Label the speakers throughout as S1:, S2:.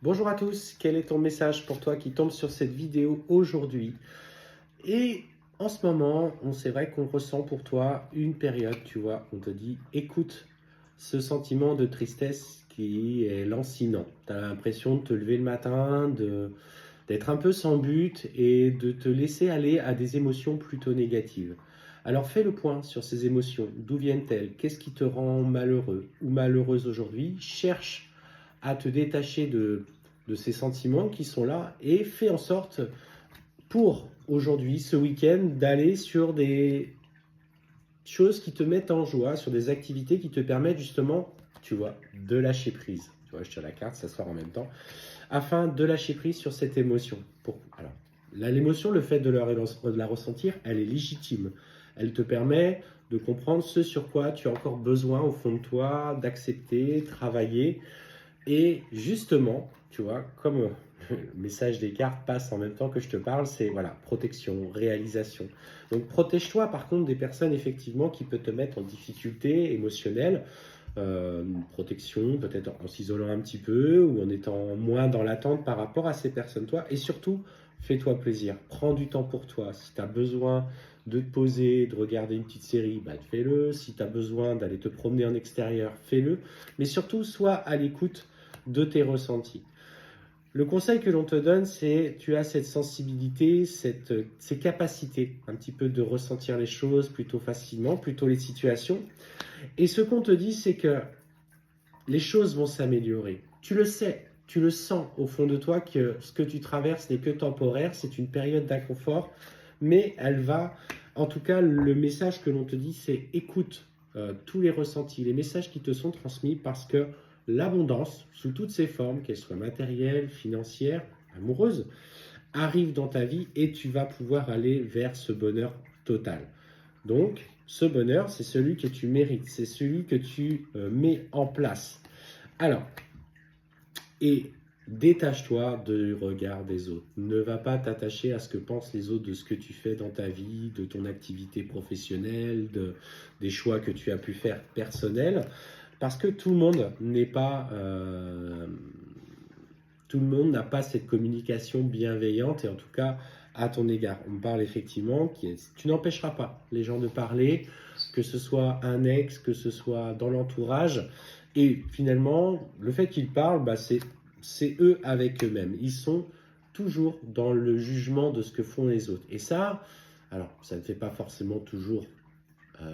S1: Bonjour à tous, quel est ton message pour toi qui tombe sur cette vidéo aujourd'hui? Et en ce moment, c'est vrai qu'on ressent pour toi une période, tu vois, on te dit, écoute ce sentiment de tristesse qui est lancinant. Tu as l'impression de te lever le matin, d'être un peu sans but et de te laisser aller à des émotions plutôt négatives. Alors fais le point sur ces émotions, d'où viennent-elles? Qu'est-ce qui te rend malheureux ou malheureuse aujourd'hui? Cherche à te détacher de ces sentiments qui sont là et fais en sorte pour aujourd'hui, ce week-end, d'aller sur des choses qui te mettent en joie, sur des activités qui te permettent justement, tu vois, de lâcher prise. Tu vois, je tire la carte, ça sort en même temps, afin de lâcher prise sur cette émotion. Alors, l'émotion, le fait de la ressentir, elle est légitime. Elle te permet de comprendre ce sur quoi tu as encore besoin au fond de toi, d'accepter, travailler. Et justement, tu vois, comme le message des cartes passe en même temps que je te parle, c'est voilà, protection, réalisation. Donc protège-toi par contre des personnes effectivement qui peuvent te mettre en difficulté émotionnelle. Protection, peut-être en s'isolant un petit peu ou en étant moins dans l'attente par rapport à ces personnes, toi. Et surtout, fais-toi plaisir, prends du temps pour toi. Si tu as besoin de te poser, de regarder une petite série, bah, fais-le. Si tu as besoin d'aller te promener en extérieur, fais-le. Mais surtout, sois à l'écoute de tes ressentis. Le conseil que l'on te donne, c'est tu as cette sensibilité, ces capacités un petit peu de ressentir les choses plutôt facilement, plutôt les situations. Et ce qu'on te dit, c'est que les choses vont s'améliorer. Tu le sais, tu le sens au fond de toi que ce que tu traverses n'est que temporaire, c'est une période d'inconfort, mais elle va, en tout cas, le message que l'on te dit, c'est écoute tous les ressentis, les messages qui te sont transmis parce que l'abondance, sous toutes ses formes, qu'elle soit matérielle, financière, amoureuse, arrive dans ta vie et tu vas pouvoir aller vers ce bonheur total. Donc, ce bonheur, c'est celui que tu mérites, c'est celui que tu mets en place. Alors, et détache-toi du regard des autres. Ne va pas t'attacher à ce que pensent les autres de ce que tu fais dans ta vie, de ton activité professionnelle, des choix que tu as pu faire personnels, parce que tout le monde n'est pas... tout le monde n'a pas cette communication bienveillante et en tout cas à ton égard. On me parle effectivement, tu n'empêcheras pas les gens de parler, que ce soit un ex, que ce soit dans l'entourage. Et finalement, le fait qu'ils parlent, bah, c'est eux avec eux-mêmes. Ils sont toujours dans le jugement de ce que font les autres. Et ça, alors ça ne fait pas forcément toujours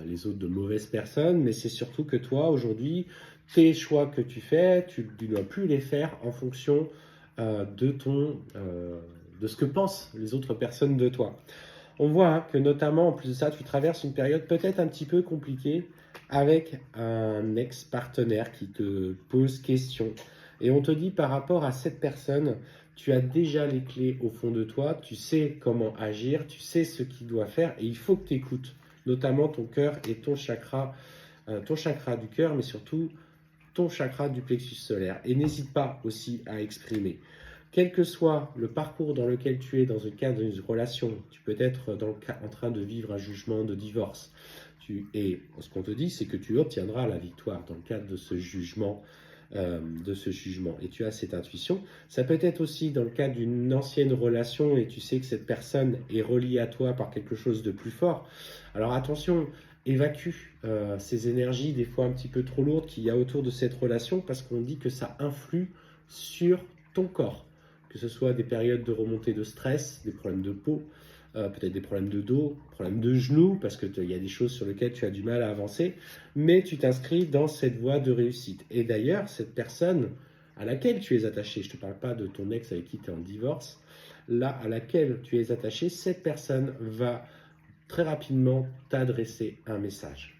S1: les autres de mauvaises personnes, mais c'est surtout que toi, aujourd'hui, tes choix que tu fais, tu ne dois plus les faire en fonction de ce que pensent les autres personnes de toi. On voit hein, que notamment, en plus de ça, tu traverses une période peut-être un petit peu compliquée avec un ex-partenaire qui te pose question. Et on te dit par rapport à cette personne, tu as déjà les clés au fond de toi, tu sais comment agir, tu sais ce qu'il doit faire et il faut que tu écoutes, notamment ton cœur et ton chakra du cœur, mais surtout ton chakra du plexus solaire. Et n'hésite pas aussi à exprimer. Quel que soit le parcours dans lequel tu es dans le cadre d'une relation, tu peux être en train de vivre un jugement de divorce. Et ce qu'on te dit, c'est que tu obtiendras la victoire dans le cadre de ce jugement. Et tu as cette intuition. Ça peut être aussi dans le cadre d'une ancienne relation et tu sais que cette personne est reliée à toi par quelque chose de plus fort. Alors attention, évacue ces énergies des fois un petit peu trop lourdes qu'il y a autour de cette relation parce qu'on dit que ça influe sur ton corps, que ce soit des périodes de remontée de stress, des problèmes de peau, peut-être des problèmes de dos, problèmes de genoux, parce qu'il y a des choses sur lesquelles tu as du mal à avancer, mais tu t'inscris dans cette voie de réussite. Et d'ailleurs, cette personne à laquelle tu es attaché, je ne te parle pas de ton ex avec qui tu es en divorce, là à laquelle tu es attaché, cette personne va très rapidement t'adresser un message.